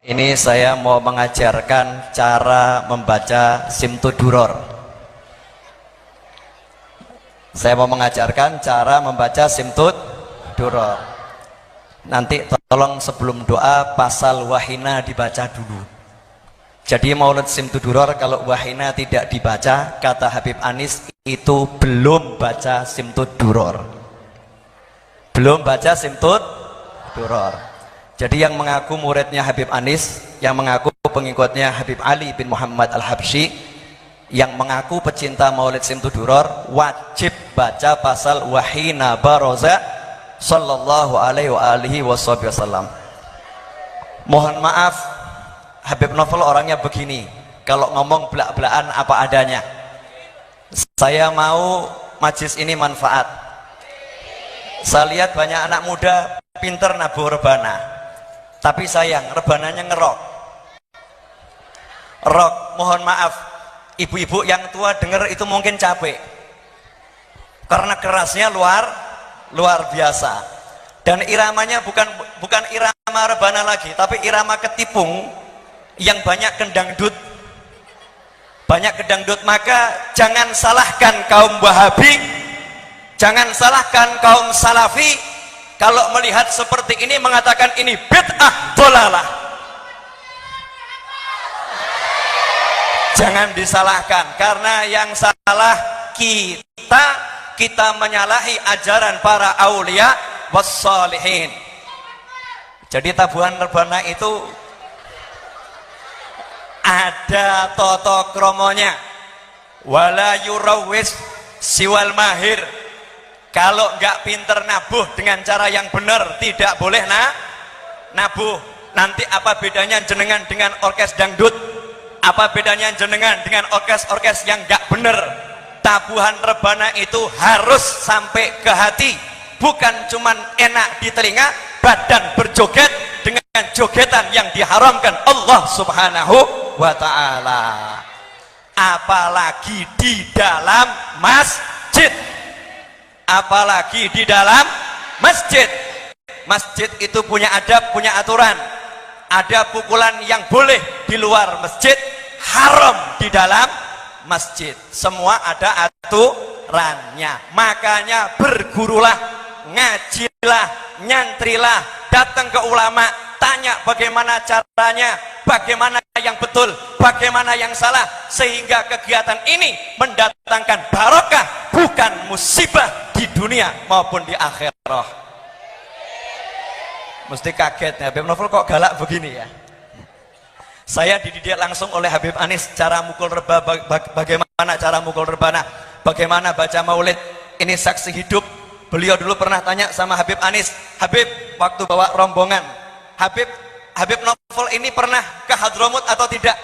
Ini saya mau mengajarkan cara membaca Simtuduror. Saya mau mengajarkan cara membaca Simtuduror. Nanti tolong sebelum doa pasal wahina dibaca dulu. Jadi maulid Simtuduror kalau wahina tidak dibaca, kata Habib Anis itu belum baca Simtuduror. Belum baca Simtuduror. Jadi yang mengaku muridnya Habib Anis, yang mengaku pengikutnya Habib Ali bin Muhammad Al-Habsyi, yang mengaku pecinta maulid Simtuduror, wajib baca pasal wahina baroza sallallahu alaihi wasallam. Mohon maaf, Habib Novel orangnya begini, kalau ngomong belak-belakan apa adanya. Saya mau majlis ini manfaat. Saya lihat banyak anak muda pinter nabuh rebana, tapi sayang rebananya ngerok. Mohon maaf, ibu-ibu yang tua dengar itu mungkin capek karena kerasnya luar biasa, dan iramanya bukan irama rebana lagi, tapi irama ketipung yang banyak kendangdut. Maka jangan salahkan kaum Wahabi, jangan salahkan kaum Salafi kalau melihat seperti ini mengatakan ini bid'ah dhalalah. Jangan disalahkan, karena yang salah kita menyalahi ajaran para aulia wassalihin. Jadi tabuhan rebana itu ada toto kromonya, wala yurawis siwal mahir. Kalau nggak pinter nabuh dengan cara yang benar tidak boleh nabuh. Nanti apa bedanya jenengan dengan orkes dangdut? Apa bedanya jenengan dengan orkes yang nggak benar? Tabuhan rebana itu harus sampai ke hati, bukan cuman enak di telinga, badan berjoget dengan jogetan yang diharamkan Allah Subhanahu wa ta'ala, apalagi di dalam masjid. Apalagi di dalam masjid. Masjid itu punya adab, punya aturan. Ada pukulan yang boleh di luar masjid, haram di dalam masjid. Semua ada aturannya. Makanya bergurulah, ngajilah, nyantrilah, datang ke ulama, tanya bagaimana caranya, bagaimana yang betul, bagaimana yang salah, sehingga kegiatan ini mendatangkan barokah, bukan musibah di dunia maupun di akhirat. Mesti kaget ya, Habib Novel kok galak begini ya. Saya dididik langsung oleh Habib Anis cara mukul reba, bagaimana cara mukul rebana, bagaimana baca maulid. Ini saksi hidup. Beliau dulu pernah tanya sama Habib Anis, Habib, waktu bawa rombongan, Habib Novel ini pernah ke Hadramut atau tidak?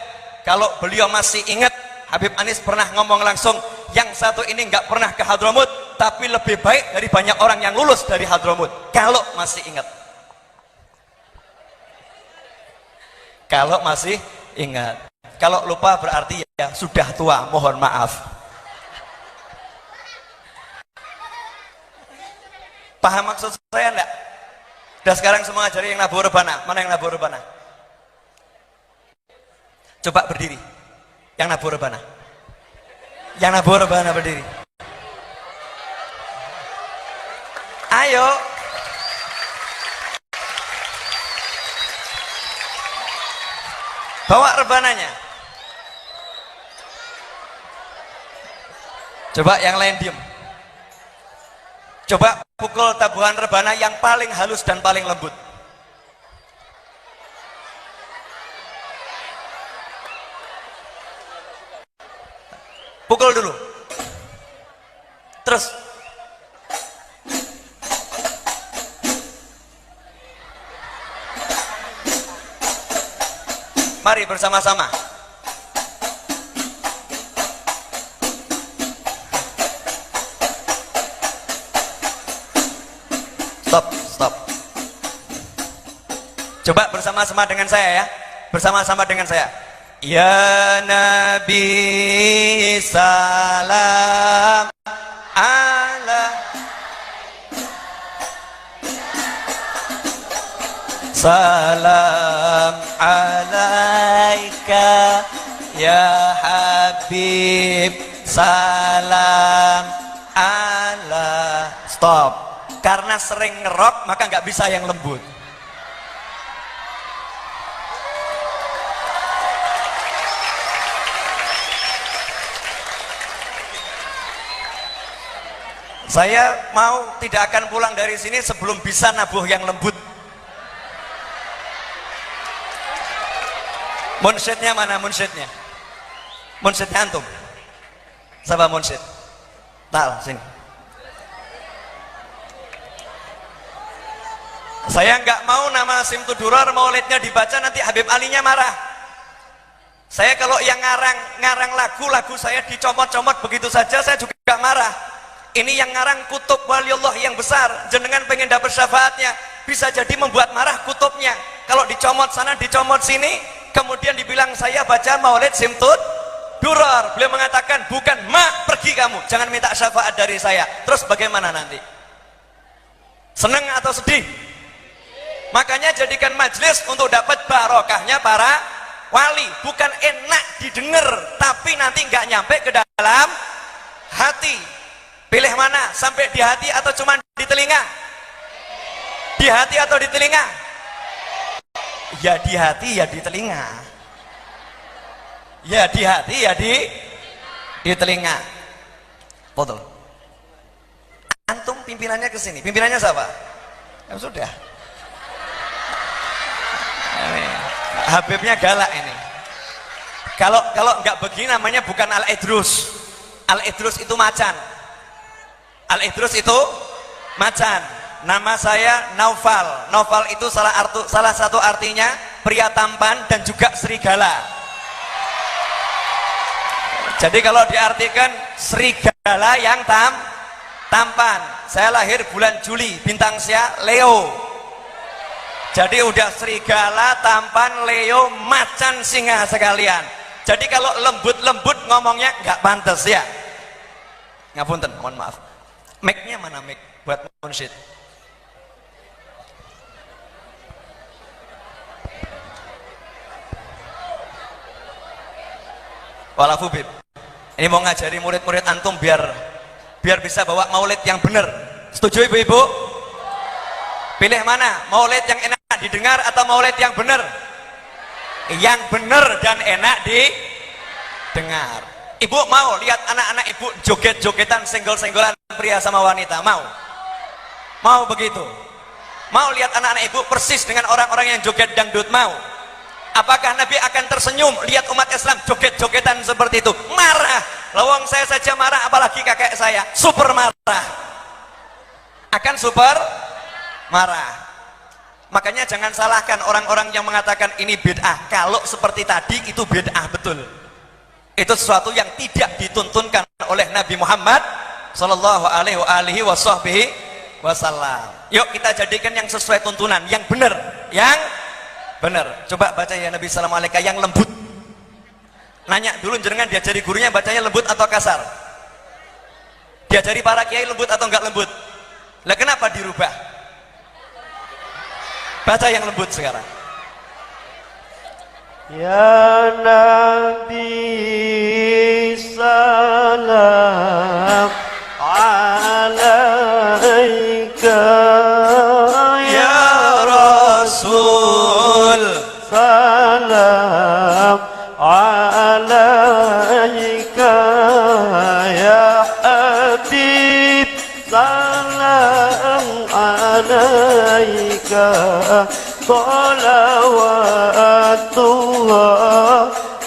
Kalau beliau masih ingat, Habib Anis pernah ngomong langsung, yang satu ini nggak pernah ke Hadramut, tapi lebih baik dari banyak orang yang lulus dari Hadramut. Kalau masih ingat. Kalau masih ingat. Kalau lupa berarti ya sudah tua, mohon maaf. Paham maksud saya enggak? Dan sekarang semua ngajari yang nabuh rebana. Mana yang nabuh rebana? Coba berdiri. Yang nabuh rebana. Yang nabuh rebana berdiri. Ayo. Bawa rebananya. Coba yang lain diem. Coba pukul tabuhan rebana yang paling halus dan paling lembut. Pukul dulu. Terus. Mari bersama-sama. Stop. Coba bersama-sama dengan saya ya. Bersama-sama dengan saya. Ya Nabi salam ala salam ala Habib salam ala. Stop. Karena sering ngerok maka nggak bisa yang lembut. Saya mau tidak akan pulang dari sini sebelum bisa nabuh yang lembut. Munsyidnya mana munsyidnya? Munsyidnya antum? Siapa munsyid? Tal, sini. Saya nggak mau nama Simtud Duror maulidnya dibaca nanti Habib Alinya marah. Saya kalau yang ngarang lagu saya dicomot-comot begitu saja saya juga marah. Ini yang ngarang kutub waliullah yang besar, jenengan pengen dapat syafaatnya, bisa jadi membuat marah kutubnya. Kalau dicomot sana dicomot sini, kemudian dibilang saya baca maulid Simtud Duror, beliau mengatakan bukan, mak pergi kamu, jangan minta syafaat dari saya. Terus bagaimana nanti? Senang atau sedih? Makanya jadikan majelis untuk dapat barokahnya para wali, bukan enak didengar tapi nanti nggak nyampe ke dalam hati. Pilih mana? Sampai di hati atau cuma di telinga? Di hati atau di telinga? Ya di hati ya di telinga. Ya di hati ya di telinga. Betul. Antum pimpinannya ke sini. Pimpinannya siapa? Ya sudah. Ini, Habibnya galak ini. Kalau nggak begini namanya bukan Al-Idrus. Al-Idrus itu macan. Al-Idrus itu macan. Nama saya Naufal. Naufal itu salah satu artinya pria tampan dan juga serigala. Jadi kalau diartikan serigala yang tampan. Saya lahir bulan Juli, bintang saya Leo. Jadi udah serigala, tampan, Leo, macan, singa sekalian. Jadi kalau lembut-lembut ngomongnya nggak pantas ya. Ngapunten, mohon maaf. Mic-nya mana mic buat munsyid? Walafu Bib. Ini mau ngajari murid-murid antum biar bisa bawa maulid yang benar. Setuju ibu-ibu? Pilih mana? Maulid yang enak didengar atau maulid yang benar? Yang benar dan enak didengar. Ibu mau lihat anak-anak ibu joget-jogetan senggol-senggolan pria sama wanita? Mau begitu? Mau lihat anak-anak ibu persis dengan orang-orang yang joget dangdut? Mau? Apakah Nabi akan tersenyum lihat umat Islam joget-jogetan seperti itu? Marah. Lawang saya saja marah, apalagi kakek saya. Super marah. Akan super marah. Makanya jangan salahkan orang-orang yang mengatakan ini bid'ah. Kalau seperti tadi itu bid'ah betul. Itu sesuatu yang tidak dituntunkan oleh Nabi Muhammad sallallahu alaihi wasallam. Yuk kita jadikan yang sesuai tuntunan, yang benar, yang benar. Coba baca ya Nabi sallallahu alaihi wasallam yang lembut. Nanya dulu jenengan diajari gurunya bacanya lembut atau kasar? Diajari para kiai lembut atau enggak lembut? Lah kenapa dirubah? Baca yang lembut sekarang. Ya Nabi salam alaika, Ya Rasul salam alaika, Ya Habib salam alaika, salawatullah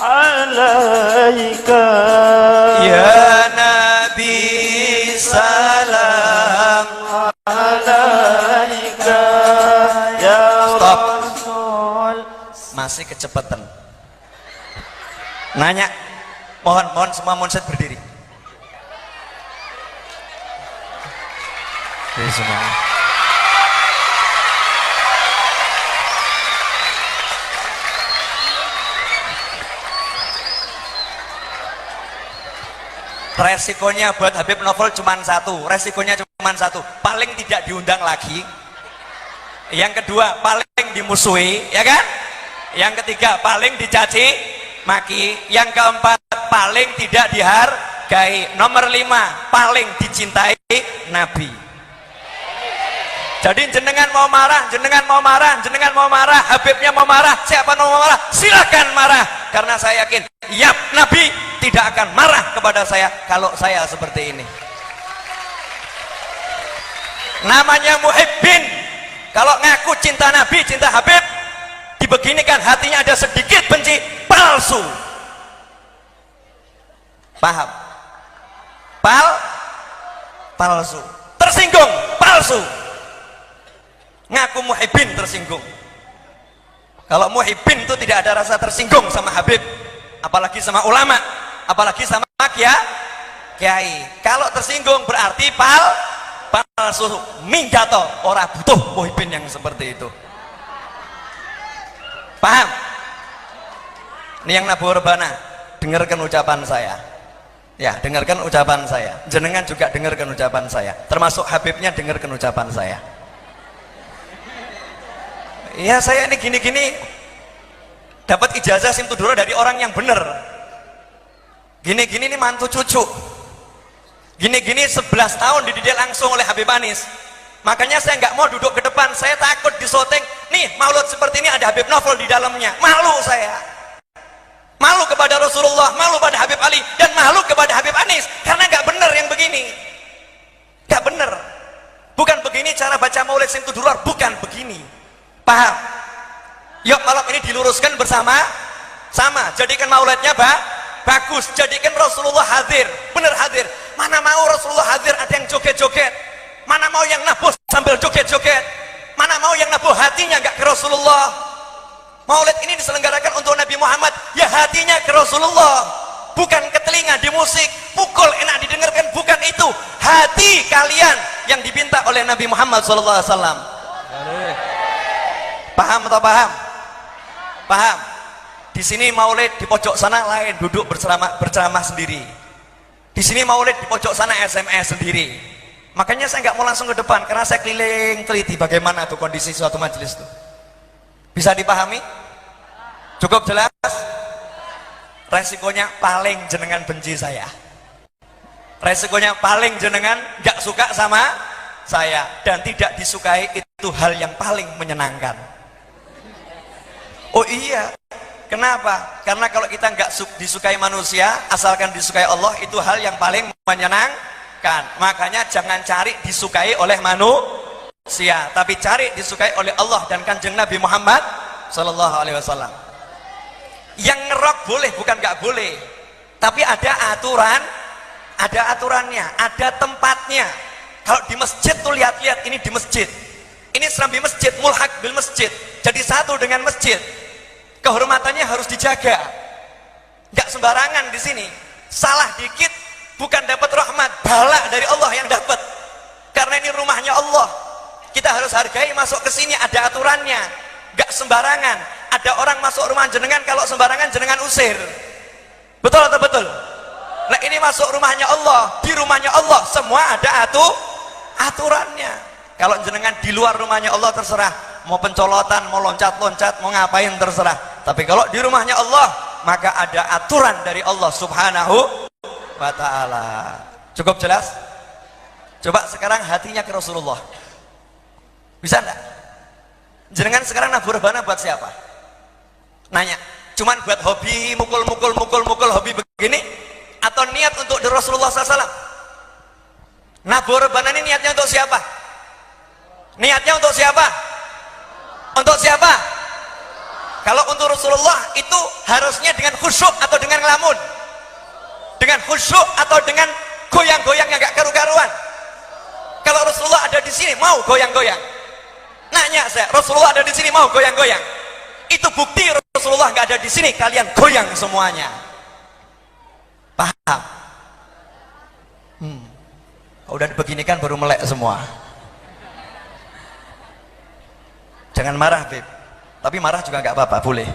alaika, Ya Nabi salam alaika, ya Stop. Rasul. Masih kecepatan. Nanya. Mohon semua munsyid berdiri. Berdiri semua. Resikonya buat Habib Novel cuma satu, resikonya cuma satu, paling tidak diundang lagi. Yang kedua, paling dimusuhi, ya kan? Yang ketiga, paling dicaci maki. Yang keempat, paling tidak dihargai. Nomor 5, paling dicintai Nabi. Jadi jenengan mau marah, jenengan mau marah, jenengan mau marah, Habibnya mau marah, siapa mau marah, silahkan marah. Karena saya yakin, yap, Nabi tidak akan marah kepada saya kalau saya seperti ini. Namanya muhibbin. Kalau ngaku cinta Nabi, cinta Habib, dibeginikan hatinya ada sedikit benci, palsu. Paham? Palsu. Tersinggung, palsu. Ngaku muhibbin, tersinggung. Kalau muhibbin itu tidak ada rasa tersinggung sama Habib, apalagi sama ulama, apalagi sama kiai. Kalau tersinggung berarti palsu, minggato. Orang butuh muhibbin yang seperti itu. Paham? Ini yang Nabu Rebana, dengarkan ucapan saya. Ya, dengarkan ucapan saya. Jenengan juga dengarkan ucapan saya. Termasuk Habibnya dengarkan ucapan saya. Ya, saya ini gini-gini dapat ijazah Simtudura dari orang yang benar. Gini-gini ini mantu cucu. Gini-gini 11 tahun dididik langsung oleh Habib Anis. Makanya saya nggak mau duduk ke depan, saya takut disoting. Nih, maulud seperti ini ada Habib Novel di dalamnya. Malu saya. Malu kepada Rasulullah, malu pada Habib Ali, dan malu kepada Habib Anis. Karena nggak benar yang begini. Nggak benar. Bukan begini cara baca maulid Simtudura, bukan begini. Paham? Yuk malam ini diluruskan bersama-sama. Jadikan maulidnya bagus. Jadikan Rasulullah hadir, benar hadir. Mana mau Rasulullah hadir ada yang joget-joget. Mana mau yang nabuh sambil joget-joget. Mana mau yang nabuh hatinya nggak ke Rasulullah. Maulid ini diselenggarakan untuk Nabi Muhammad, ya hatinya ke Rasulullah, bukan ke telinga di musik, pukul enak didengarkan, bukan itu. Hati kalian yang dipinta oleh Nabi Muhammad SAW. Paham atau paham? Paham? Di sini maulid, di pojok sana lain, duduk berceramah sendiri. Di sini maulid, di pojok sana SMS sendiri. Makanya saya nggak mau langsung ke depan, karena saya keliling teliti bagaimana tuh kondisi suatu majelis tuh. Bisa dipahami? Cukup jelas? Resikonya paling jenengan benci saya. Resikonya paling jenengan nggak suka sama saya, dan tidak disukai itu hal yang paling menyenangkan. Oh iya, kenapa? Karena kalau kita nggak disukai manusia, asalkan disukai Allah, itu hal yang paling menyenangkan. Makanya jangan cari disukai oleh manusia, tapi cari disukai oleh Allah dan Kanjeng Nabi Muhammad Sallallahu Alaihi Wasallam. Yang ngerok boleh, bukan nggak boleh, tapi ada aturannya, ada tempatnya. Kalau di masjid tuh lihat-lihat, ini di masjid, ini serambi masjid, mulhaq bil masjid, jadi satu dengan masjid. Kehormatannya harus dijaga, nggak sembarangan di sini. Salah dikit bukan dapat rahmat, bala dari Allah yang dapat. Karena ini rumahnya Allah, kita harus hargai. Masuk ke sini ada aturannya, nggak sembarangan. Ada orang masuk rumah jenengan, kalau sembarangan jenengan usir. Betul atau betul? Nah ini masuk rumahnya Allah, di rumahnya Allah semua ada aturannya. Kalau jenengan di luar rumahnya Allah terserah, mau pencolotan, mau loncat-loncat, mau ngapain terserah. Tapi kalau di rumahnya Allah, maka ada aturan dari Allah Subhanahu wa ta'ala. Cukup jelas? Coba sekarang hatinya ke Rasulullah. Bisa enggak? Jenengan sekarang nabur bana buat siapa? Nanya, cuman buat hobi mukul hobi begini, atau niat untuk di Rasulullah SAW? Nabur bana ini niatnya untuk siapa? Niatnya untuk siapa? Untuk siapa? Kalau untuk Rasulullah itu harusnya dengan khusyuk atau dengan ngelamun? Dengan khusyuk atau dengan goyang-goyang yang gak karu-karuan? Kalau Rasulullah ada di sini mau goyang-goyang? Nanya saya, Rasulullah ada di sini mau goyang-goyang? Itu bukti Rasulullah gak ada di sini, kalian goyang semuanya. Paham? Udah begini kan baru melek semua. Jangan marah, Beb. Tapi marah juga nggak apa-apa, boleh.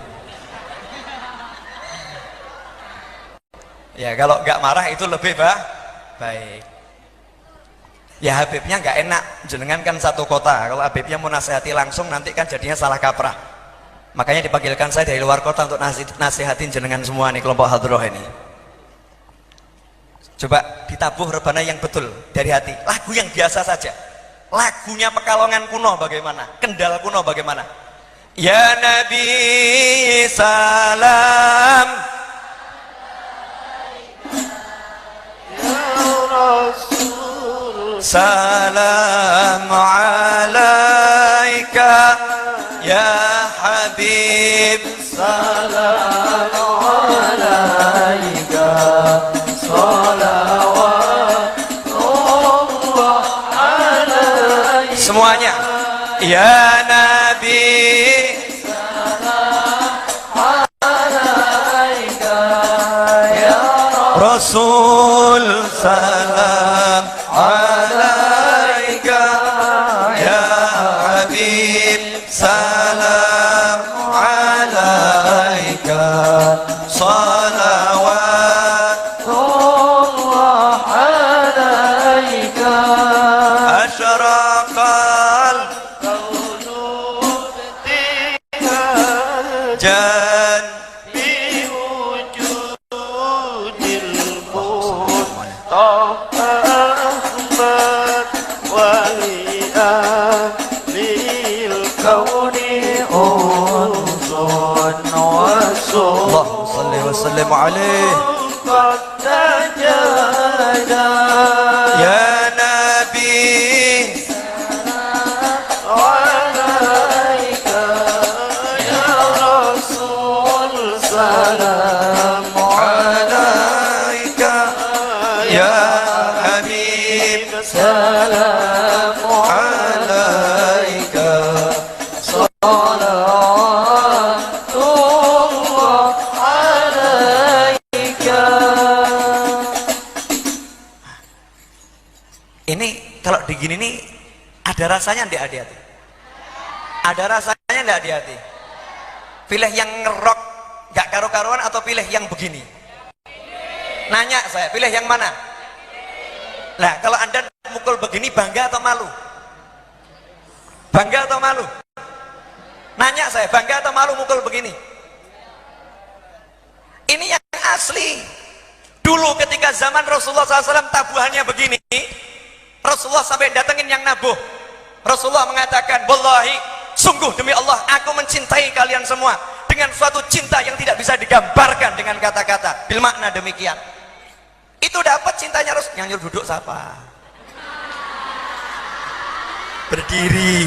Ya kalau nggak marah itu lebih baik. Ya Habibnya nggak enak, jenengan kan satu kota. Kalau Habibnya mau nasihati langsung nanti kan jadinya salah kaprah. Makanya dipanggilkan saya dari luar kota untuk nasihatin jenengan semua nih, kelompok hadroh ini. Coba ditabuh rebana yang betul dari hati. Lagu yang biasa saja. Lagunya Pekalongan kuno bagaimana? Kendal kuno bagaimana? Ya Nabi salam, Ya Rasul salam alaika, ya Habib salam alaika, salawatullah alaika. semuanya. Ya Nabi Rasul salam alaika, ya Habib salam alaika, salawatullah alaika. Asyraqal jan Allahumma salli wa sallim alaih. Ya Nabi alaika, ya Rasul salam alaika, ya Habib salam alaika, salawatullah alaika. Ini kalau digini nih ada rasanya enggak hati-hati? Ada rasanya enggak hati-hati? Pilih yang ngerok gak karu-karuan atau pilih yang begini? Nanya saya, pilih yang mana? Nah, kalau Anda mukul begini bangga atau malu? Bangga atau malu? Nanya saya, bangga atau malu mukul begini? Ini yang asli. Dulu ketika zaman Rasulullah SAW tabuhannya begini, Rasulullah sampai datengin yang nabuh. Rasulullah mengatakan, wallahi, sungguh demi Allah, aku mencintai kalian semua dengan suatu cinta yang tidak bisa digambarkan dengan kata-kata. Bil makna demikian. Itu dapat cintanya Rasul. Yang nyuruh duduk siapa? Berdiri.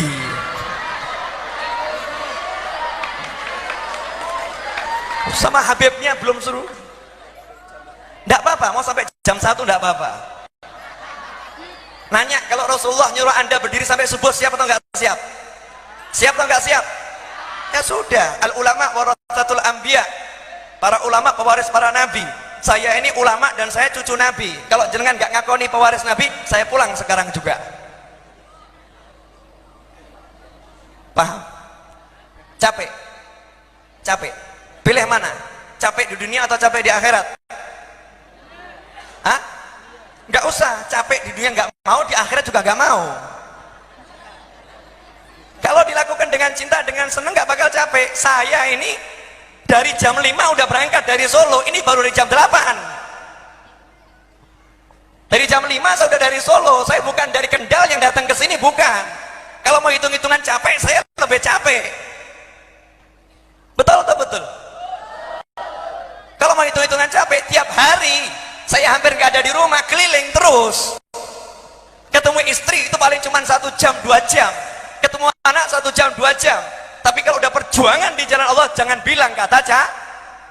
Sama Habibnya belum suruh. Tidak apa-apa, mau sampai jam 1 tidak apa-apa. Nanya, kalau Rasulullah nyuruh Anda berdiri sampai subuh, siap atau enggak siap? Siap atau enggak siap? Ya sudah, al ulama warasatul anbiya. Para ulama pewaris para nabi. Saya ini ulama dan saya cucu nabi. Kalau jenengan enggak ngakoni pewaris nabi, saya pulang sekarang juga. Paham? Capek? Capek? Pilih mana? Capek di dunia atau capek di akhirat? Hah? Enggak usah, capek di dunia enggak mau, di akhirat juga enggak mau. Kalau dilakukan dengan cinta, dengan senang, nggak bakal capek. Saya ini dari jam 5 udah berangkat dari Solo, ini baru dari jam 8. Dari jam 5 saya udah dari Solo, saya bukan dari Kendal yang datang ke sini, bukan. Kalau mau hitung-hitungan capek, saya lebih capek. Betul atau betul? Kalau mau hitung-hitungan capek, tiap hari saya hampir nggak ada di rumah, keliling terus. Ketemu istri itu paling cuma 1 jam, 2 jam. Ketemu anak 1 jam, 2 jam. Tapi kalau udah perjuangan di jalan Allah, jangan bilang kata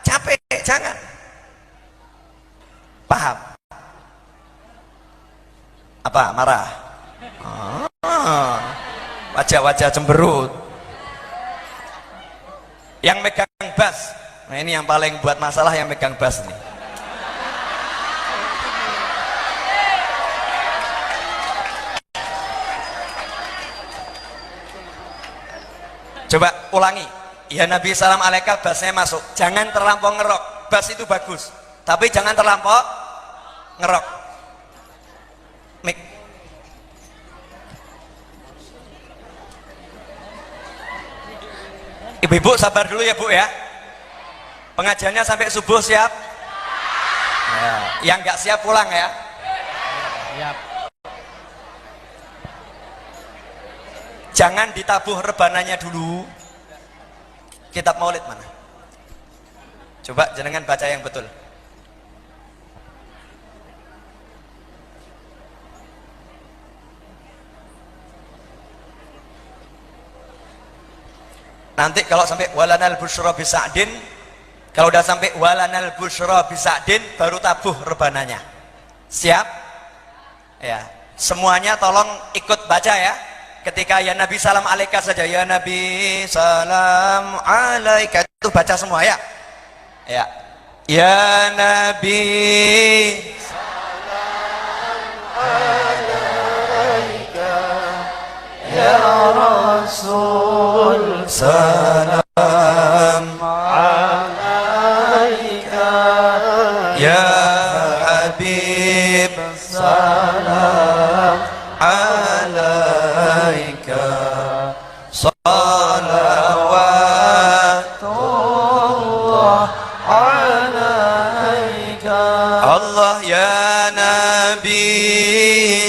capek, jangan. Paham? Apa? Marah? Wajah-wajah cemberut. Yang megang bass, nah ini yang paling buat masalah, yang megang bass nih. Coba ulangi. Ya Nabi salam alaika, bassnya masuk. Jangan terlampau ngerok. Bass itu bagus, tapi jangan terlampau ngerok. Mik. Ibu-ibu sabar dulu ya Bu ya. Pengajiannya sampai subuh, siap? Ya, yang nggak siap pulang ya. Siap. Jangan ditabuh rebananya dulu. Kitab Maulid mana? Coba jenengan baca yang betul. Nanti kalau sampai walanal busyra bisa'din, kalau udah sampai walanal busyra bisa'din, baru tabuh rebananya. Siap? Ya, semuanya tolong ikut baca ya. Ketika ya Nabi salam alaika saja, ya Nabi salam alaika, itu baca semua ya. Ya, ya Nabi Ya Rasul salam alaika ya Habib salam alaika salawatullah alaika Allah ya Nabi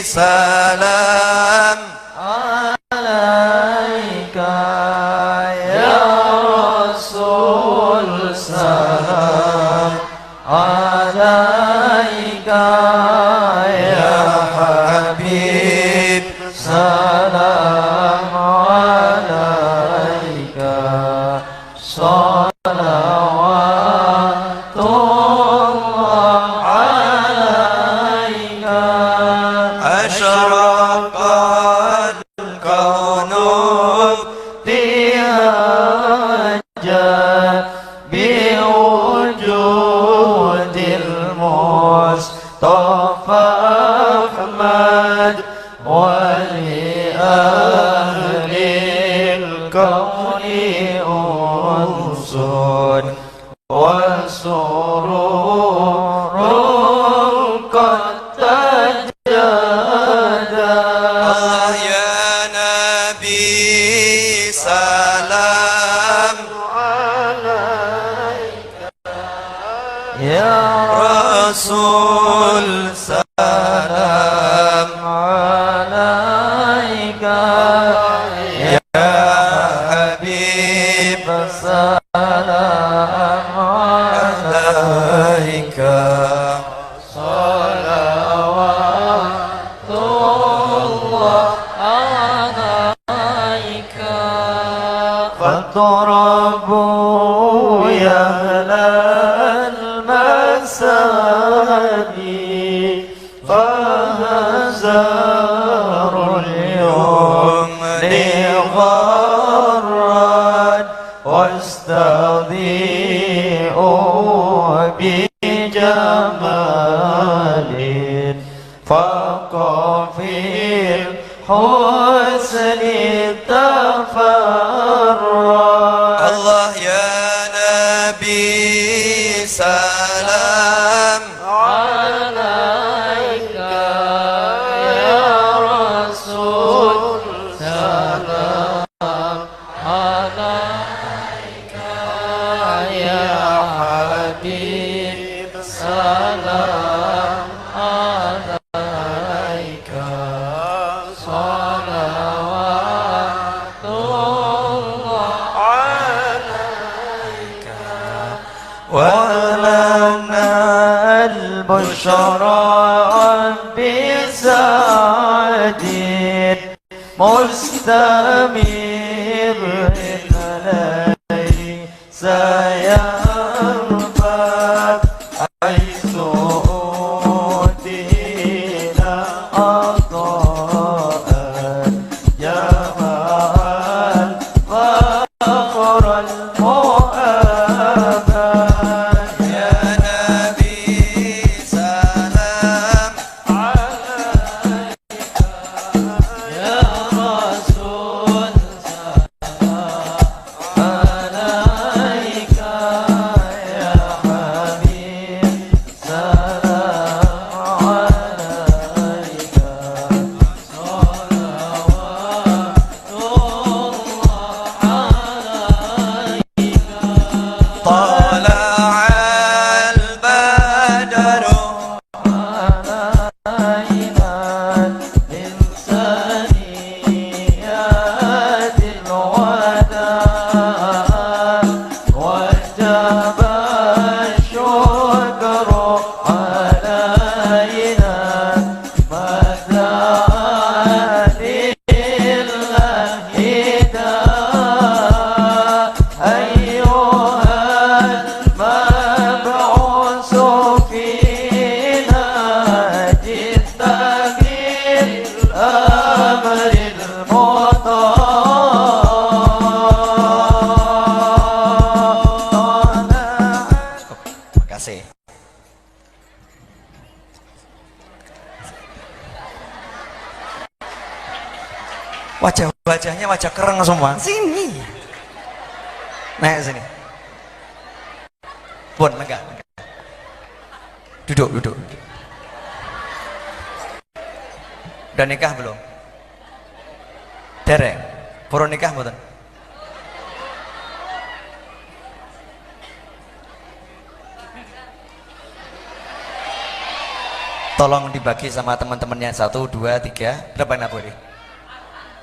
salam alaika ya Rasul salam alaika ya Habib salam alaika salawatullah alaika asyraqal kaunu tihaja biwujudil Mustafa Ahmad wali ahlil kauni unsun wasururul qad tajada Allah ya Nabi salam ya Rasul salam alaika ya Habib salam alaika salawatullah alaika fatrabu ya ahlal masadi fahazarul yawm ligharrad wastadhi'u bijamalin faqafil husni tafarrad Allah ya Nabi salam alaika ya Rasul salam alaika ya Habib salam alaika salawatullah alaika ولنا البشرى بسعد مستمر ليس يرفع حيث أوتينا عطاء جمع الفقر المؤمن ya Nabi salam يا رسول سلام عليك وجب الشكر علينا ما دعا لله داع أيها المبعوث فينا جئت بالأمر المطاع. Makasih. Wajah-wajahnya wajah kereng semua. Sini. Naik sini. Pun, lega. Duduk, duduk. Udah nikah belum? Dereng. Purun nikah mboten? Tolong dibagi sama teman-temannya 1, 2, 3. Berapa yang boleh?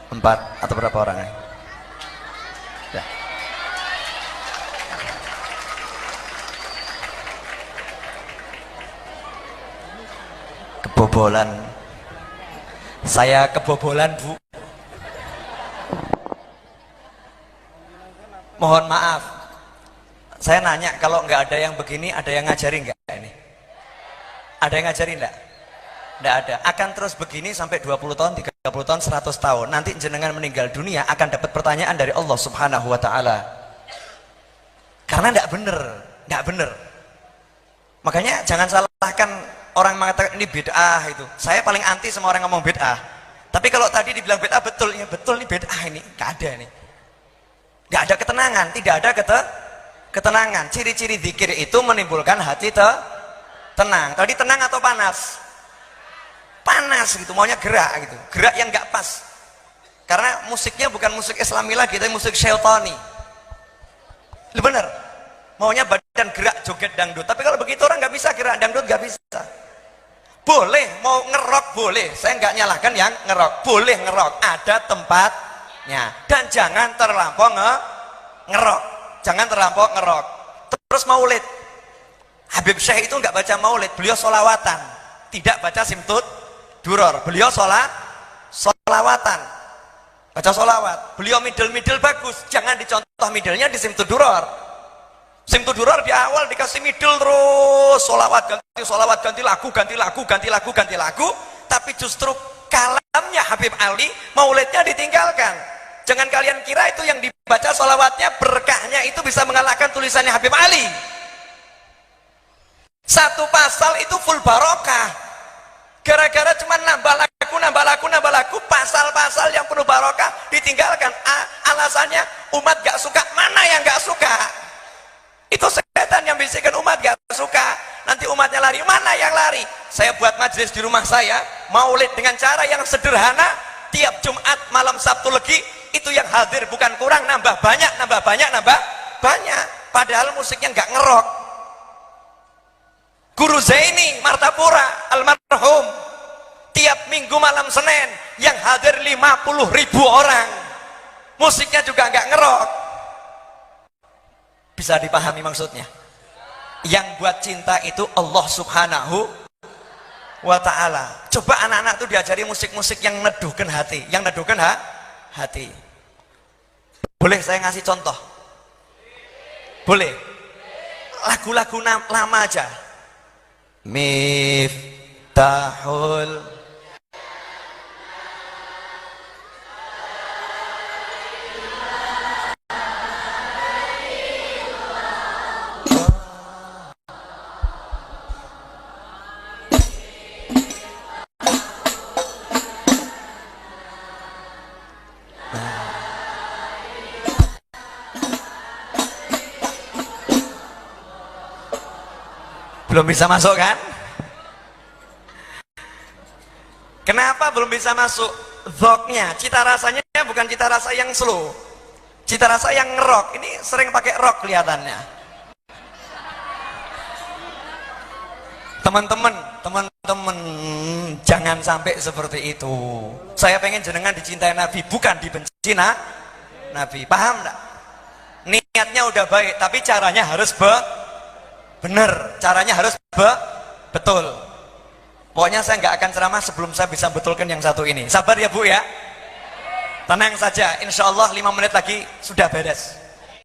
4 atau berapa orang? Ya. Kebobolan. Saya kebobolan, Bu. Mohon maaf. Saya nanya, kalau nggak ada yang begini, ada yang ngajarin nggak ini? Ada yang ngajarin nggak? Nggak ada. Akan terus begini sampai 20 tahun, 30 tahun, 100 tahun. Nanti jenengan meninggal dunia akan dapat pertanyaan dari Allah Subhanahu wa taala. Karena nggak bener, nggak bener. Makanya jangan salahkan orang mengatakan ini bid'ah itu. Saya paling anti sama orang ngomong bid'ah. Tapi kalau tadi dibilang bid'ah, betul ya, betul nih bid'ah ini. Nggak ada nih. Nggak ada ketenangan, tidak ada ketenangan. Ciri-ciri zikir itu menimbulkan hati tenang. Tadi tenang atau panas? Panas gitu, maunya gerak gitu, gerak yang nggak pas. Karena musiknya bukan musik Islami lagi, tapi musik syaitani. Bener, maunya badan gerak joget dangdut. Tapi kalau begitu orang nggak bisa gerak dangdut, nggak bisa. Boleh mau ngerok boleh, saya nggak nyalahkan yang ngerok, boleh ngerok, ada tempatnya. Dan jangan terlampau ngerok, jangan terlampau ngerok. Terus maulid, Habib Syekh itu nggak baca maulid, beliau solawatan, tidak baca simtud duror. Beliau solawatan, baca solawat. Beliau middle bagus, jangan dicontoh middlenya di simtud duror. Simtud duror di awal dikasih middle terus solawat ganti lagu, tapi justru kalamnya Habib Ali maulidnya ditinggalkan. Jangan kalian kira itu yang dibaca solawatnya berkahnya itu bisa mengalahkan tulisannya Habib Ali. Satu pasal itu full barokah. Gara-gara cuma nambah lagu, pasal-pasal yang penuh barokah ditinggalkan. Alasannya umat gak suka. Mana yang gak suka? Itu setan yang bisikan umat gak suka. Nanti umatnya lari, mana yang lari? Saya buat majelis di rumah saya, maulid dengan cara yang sederhana. Tiap Jumat malam Sabtu Legi, itu yang hadir bukan kurang, nambah banyak. Padahal musiknya gak ngerok. Guru Zaini Martapura almarhum, tiap minggu malam Senin yang hadir 50.000 orang, musiknya juga nggak ngerok. Bisa dipahami maksudnya? Yang buat cinta itu Allah Subhanahu wa ta'ala. Coba anak-anak tuh diajari musik-musik yang neduhkan hati, hati. Boleh saya ngasih contoh? Boleh? Lagu-lagu lama aja. Miftahul belum bisa masuk kan? Kenapa belum bisa masuk? Dzoknya, cita rasanya bukan cita rasa yang slow, cita rasa yang ngerok. Ini sering pakai rock kelihatannya. Teman-teman, jangan sampai seperti itu. Saya pengen jenengan dicintai Nabi, bukan dibenci Nabi. Paham enggak? niatnya udah baik, tapi caranya harus benar, caranya harus betul. Pokoknya saya nggak akan ceramah sebelum saya bisa betulkan yang satu ini. Sabar ya Bu ya. Tenang saja, insya Allah 5 menit lagi sudah beres.